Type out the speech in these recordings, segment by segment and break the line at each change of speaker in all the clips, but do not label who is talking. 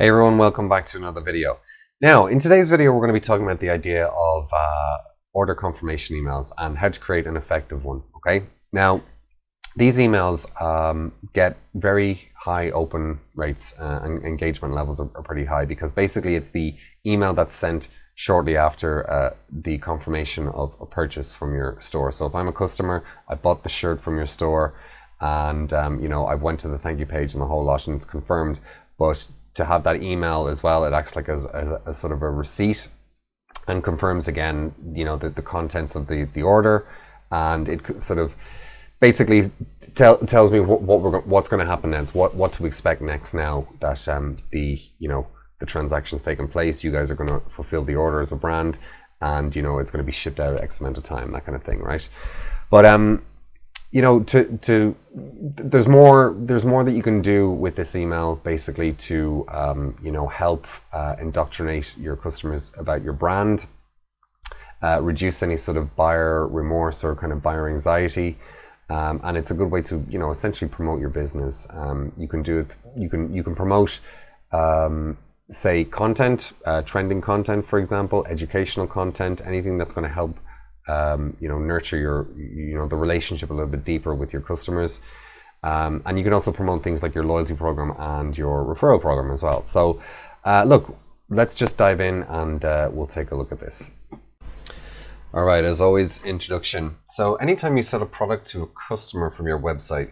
Hey everyone, welcome back to another video. Now, in today's video, we're going to be talking about the idea of order confirmation emails and how to create an effective one, okay? Now, these emails get very high open rates and engagement levels are pretty high because basically it's the email that's sent shortly after the confirmation of a purchase from your store. So if I'm a customer, I bought the shirt from your store and I went to the thank you page and the whole lot and it's confirmed, but to have that email as well, it acts like as sort of a receipt and confirms again, the contents of the order, and it sort of basically tells me what's going to happen next, what to expect next now that the transaction's taken place. You guys are going to fulfill the order as a brand, and it's going to be shipped out X amount of time, that kind of thing, right? But there's more that you can do with this email, basically to help indoctrinate your customers about your brand, reduce any sort of buyer remorse or kind of buyer anxiety, and it's a good way to essentially promote your business. You can do it. You can promote say content, trending content, for example, educational content, anything that's going to help nurture your the relationship a little bit deeper with your customers, and you can also promote things like your loyalty program and your referral program as well. So look, let's just dive in and we'll take a look at this. All right, as always, introduction. So anytime you sell a product to a customer from your website,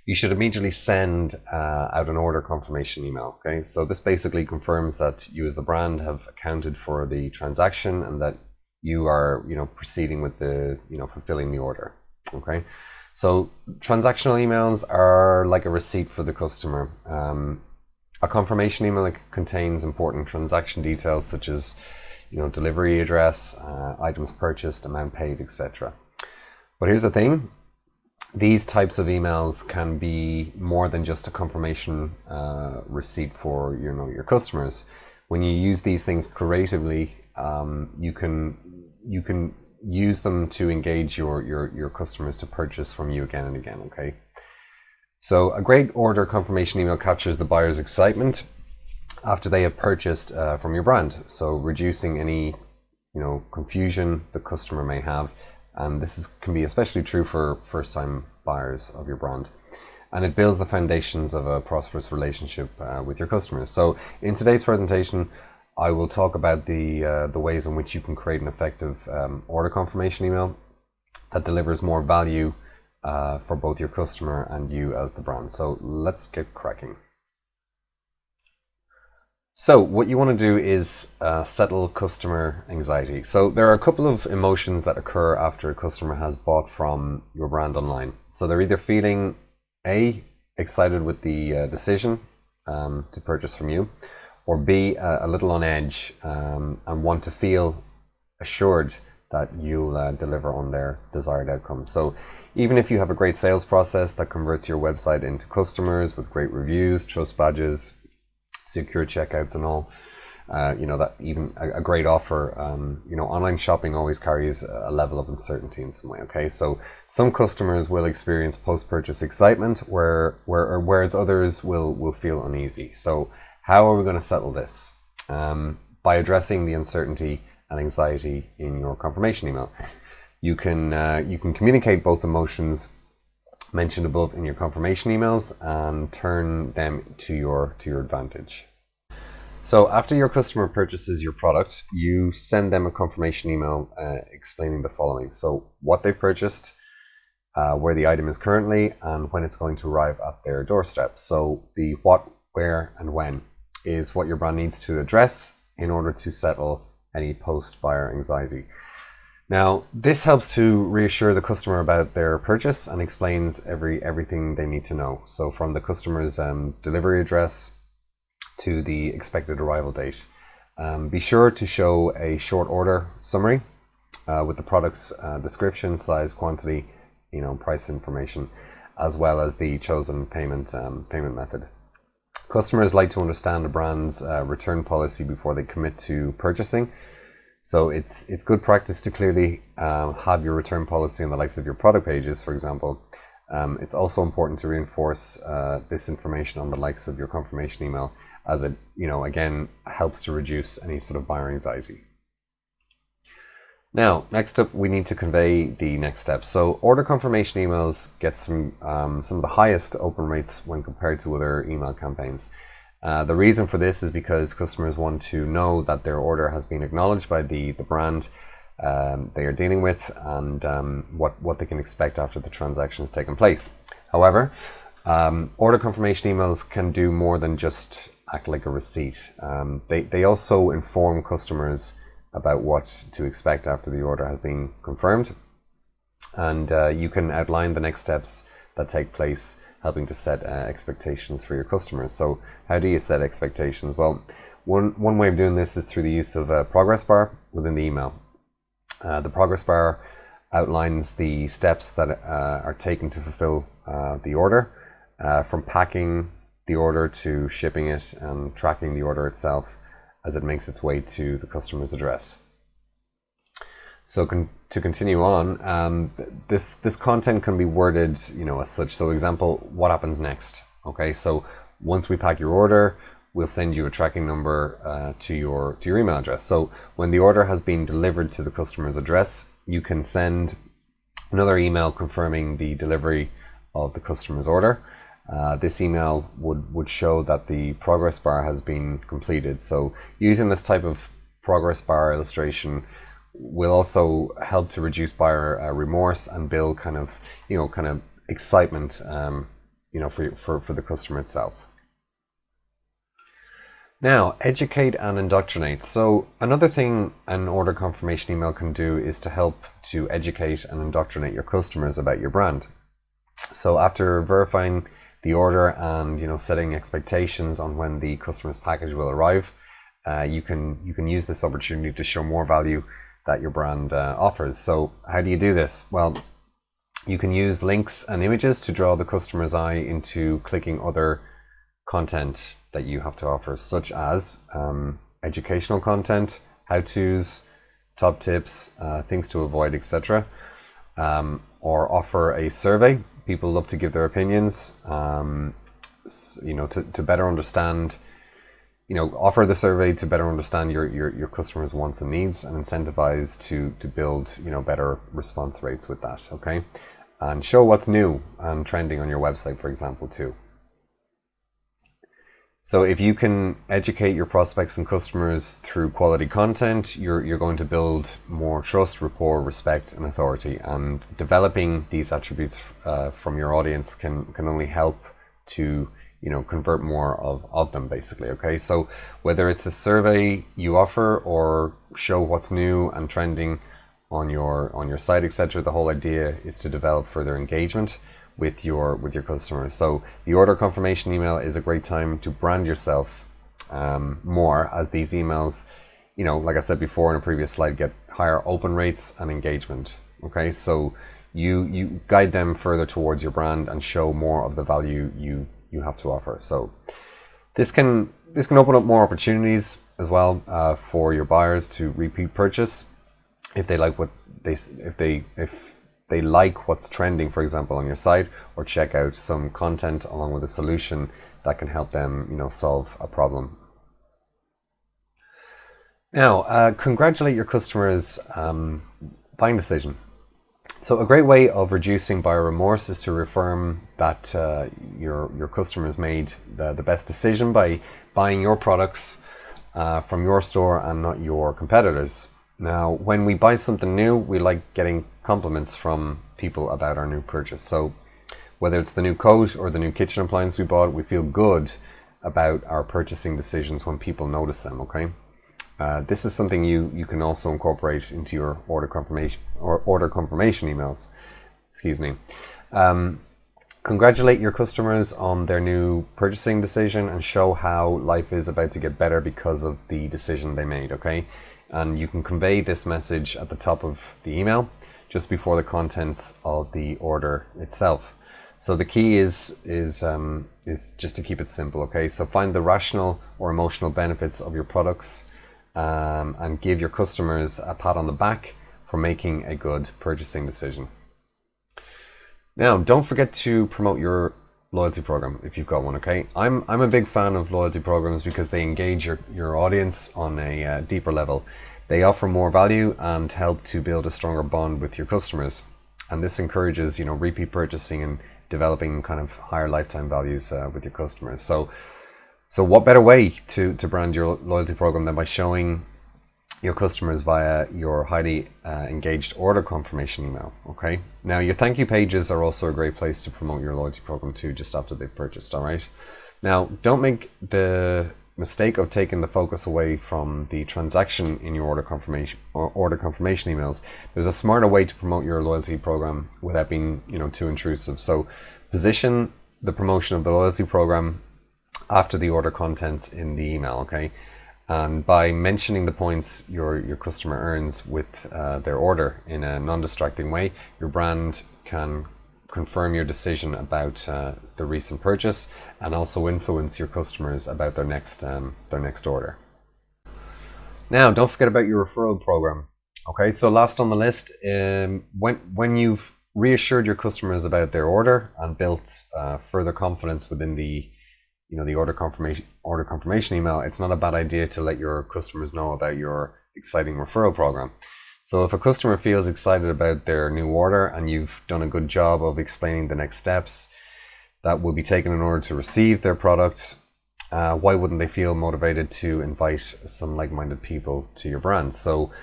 you should immediately send out an order confirmation email. Okay, so this basically confirms that you as the brand have accounted for the transaction and that you are proceeding with the fulfilling the order. Okay, so transactional items are like a receipt for the customer. A confirmation email contains important transaction details such as delivery address, items purchased, amount paid, etc. But here's the thing, these types of emails can be more than just a confirmation receipt for your customers. When you use these things creatively, you can use them to engage your customers to purchase from you again and again. Okay, so a great order confirmation email captures the buyer's excitement after they have purchased from your brand, so reducing any confusion the customer may have, and this can be especially true for first-time buyers of your brand, and it builds the foundations of a prosperous relationship with your customers. So in today's presentation, I will talk about the ways in which you can create an effective order confirmation email that delivers more value for both your customer and you as the brand. So let's get cracking. So what you want to do is settle customer anxiety. So there are a couple of emotions that occur after a customer has bought from your brand online. So they're either feeling excited with the decision to purchase from you, or B, a little on edge and want to feel assured that you'll deliver on their desired outcomes. So even if you have a great sales process that converts your website into customers with great reviews, trust badges, secure checkouts and all, that even a great offer, online shopping always carries a level of uncertainty in some way. Okay, so some customers will experience post-purchase excitement whereas others will feel uneasy. So how are we going to settle this? By addressing the uncertainty and anxiety in your confirmation email. You can communicate both emotions mentioned above in your confirmation emails and turn them to your advantage. So after your customer purchases your product, you send them a confirmation email explaining the following. So what they've purchased, where the item is currently, and when it's going to arrive at their doorstep. So the what, where, and when is what your brand needs to address in order to settle any post-buyer anxiety. Now, this helps to reassure the customer about their purchase and explains everything they need to know. So from the customer's delivery address to the expected arrival date. Be sure to show a short order summary with the product's description, size, quantity, price information, as well as the chosen payment method. Customers like to understand a brand's return policy before they commit to purchasing. So it's good practice to clearly have your return policy on the likes of your product pages, for example. It's also important to reinforce this information on the likes of your confirmation email as it, again, helps to reduce any sort of buyer anxiety. Now, next up, we need to convey the next steps. So order confirmation emails get some of the highest open rates when compared to other email campaigns. The reason for this is because customers want to know that their order has been acknowledged by the brand they are dealing with, and what they can expect after the transaction has taken place. However, order confirmation emails can do more than just act like a receipt. They also inform customers about what to expect after the order has been confirmed, and you can outline the next steps that take place, helping to set expectations for your customers. So how do you set expectations? Well, one way of doing this is through the use of a progress bar within the email. The progress bar outlines the steps that are taken to fulfill the order, from packing the order to shipping it and tracking the order itself as it makes its way to the customer's address. So to continue on, this content can be worded, as such. So example, what happens next? Okay, so once we pack your order, we'll send you a tracking number to your email address. So when the order has been delivered to the customer's address, you can send another email confirming the delivery of the customer's order. This email would show that the progress bar has been completed. So using this type of progress bar illustration will also help to reduce buyer remorse and build kind of excitement, for the customer itself. Now, educate and indoctrinate. So another thing an order confirmation email can do is to help to educate and indoctrinate your customers about your brand. So after verifying the order and setting expectations on when the customer's package will arrive, you can use this opportunity to show more value that your brand offers. So how do you do this? Well, you can use links and images to draw the customer's eye into clicking other content that you have to offer, such as educational content, how-tos, top tips, things to avoid, etc. Or offer a survey. People love to give their opinions, to better understand, offer the survey to better understand your customers' wants and needs, and incentivize to build, better response rates with that, okay? And show what's new and trending on your website, for example, too. So if you can educate your prospects and customers through quality content, you're going to build more trust, rapport, respect, and authority. And developing these attributes from your audience can only help to convert more of them, basically. Okay, so whether it's a survey you offer or show what's new and trending on your site, etc., the whole idea is to develop further engagement with your customers. So the order confirmation email is a great time to brand yourself more, as these emails, like I said before in a previous slide, get higher open rates and engagement. Okay, so you guide them further towards your brand and show more of the value you have to offer. So this can open up more opportunities as well for your buyers to repeat purchase if they like if they like what's trending, for example, on your site, or check out some content along with a solution that can help them, solve a problem. Now, congratulate your customers' buying decision. So a great way of reducing buyer remorse is to reaffirm that your customers made the best decision by buying your products from your store and not your competitors. Now, when we buy something new, we like getting compliments from people about our new purchase. So whether it's the new coat or the new kitchen appliance we bought, we feel good about our purchasing decisions when people notice them, okay? This is something you can also incorporate into your order confirmation emails. Excuse me. Congratulate your customers on their new purchasing decision and show how life is about to get better because of the decision they made, okay? And you can convey this message at the top of the email, just before the contents of the order itself. So the key is just to keep it simple, okay? So find the rational or emotional benefits of your products, and give your customers a pat on the back for making a good purchasing decision. Now, don't forget to promote your loyalty program if you've got one. Okay, I'm a big fan of loyalty programs because they engage your audience on a deeper level. They offer more value and help to build a stronger bond with your customers, and this encourages repeat purchasing and developing kind of higher lifetime values with your customers. So what better way to brand your loyalty program than by showing your customers via your highly engaged order confirmation email. Okay, now your thank you pages are also a great place to promote your loyalty program too, just after they've purchased. All right, now don't make the mistake of taking the focus away from the transaction in your order confirmation emails. There's a smarter way to promote your loyalty program without being too intrusive. So position the promotion of the loyalty program after the order contents in the email. Okay, and by mentioning the points your customer earns with their order in a non-distracting way, your brand can confirm your decision about the recent purchase and also influence your customers about their next order. Now, don't forget about your referral program. Okay, so last on the list, when you've reassured your customers about their order and built further confidence within the order confirmation email, it's not a bad idea to let your customers know about your exciting referral program. So if a customer feels excited about their new order and you've done a good job of explaining the next steps that will be taken in order to receive their product, why wouldn't they feel motivated to invite some like-minded people to your brand? So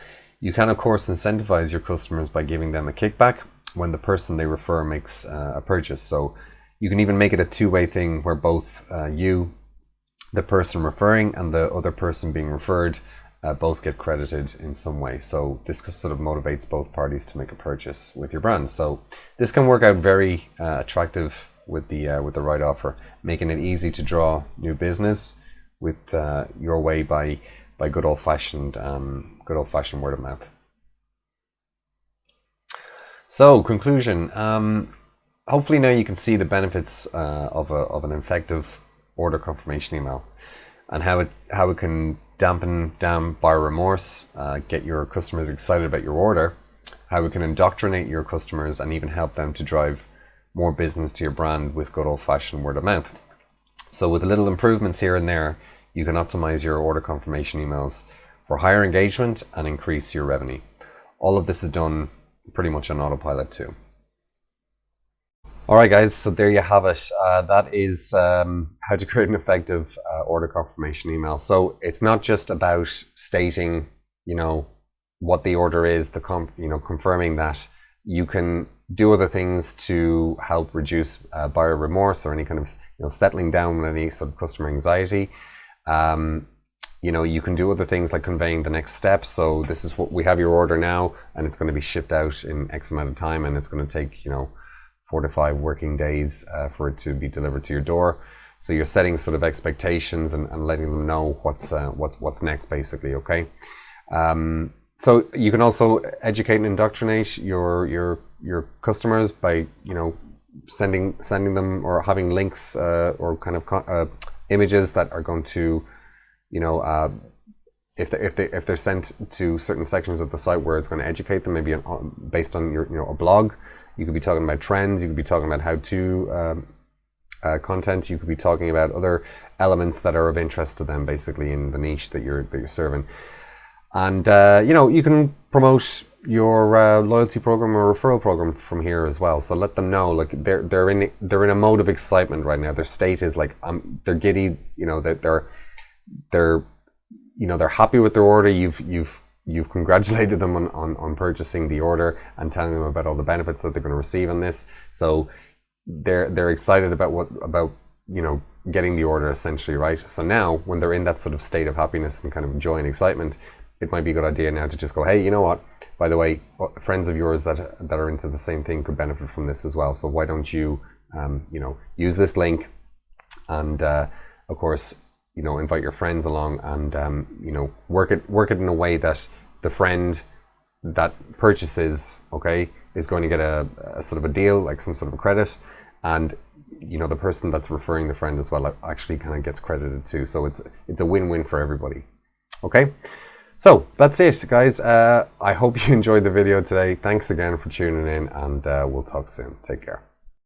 you can of course incentivize your customers by giving them a kickback when the person they refer makes a purchase. So you can even make it a two-way thing where both you, the person referring, and the other person being referred both get credited in some way. So this sort of motivates both parties to make a purchase with your brand. So this can work out very attractive with the right offer, making it easy to draw new business with your way by good old-fashioned word of mouth. So conclusion. Hopefully now you can see the benefits of an effective order confirmation email and how it can dampen down buyer remorse, get your customers excited about your order, how it can indoctrinate your customers and even help them to drive more business to your brand with good old-fashioned word of mouth. So with little improvements here and there, you can optimize your order confirmation emails for higher engagement and increase your revenue. All of this is done pretty much on autopilot too. All right, guys, so there you have it. That is how to create an effective order confirmation email. So it's not just about stating, what the order is, confirming that. You can do other things to help reduce buyer remorse or any kind of, settling down with any sort of customer anxiety. You can do other things like conveying the next steps. So this is what we have your order now, and it's going to be shipped out in X amount of time, and it's going to take, 4 to 5 working days for it to be delivered to your door. So you're setting sort of expectations and letting them know what's next, basically. Okay. So you can also educate and indoctrinate your customers by sending them or having links or kind of images that are going to if they're sent to certain sections of the site where it's going to educate them, maybe based on your a blog. You could be talking about trends, you could be talking about how-to content, you could be talking about other elements that are of interest to them, basically, in the niche that you're serving. And you can promote your loyalty program or referral program from here as well. So let them know, like they're in a mode of excitement right now. Their state is like they're giddy. They're happy with their order. You've congratulated them on purchasing the order and telling them about all the benefits that they're going to receive on this. So they're excited about getting the order, essentially, right? So now when they're in that sort of state of happiness and kind of joy and excitement, it might be a good idea now to just go, hey, you know what? By the way, friends of yours that are into the same thing could benefit from this as well. So why don't you use this link and of course invite your friends along and work it in a way that the friend that purchases, okay, is going to get a sort of a deal, like some sort of a credit, and the person that's referring the friend as well actually kind of gets credited too. So it's a win-win for everybody. Okay, so that's it, guys. I hope you enjoyed the video today. Thanks again for tuning in, and we'll talk soon. Take care.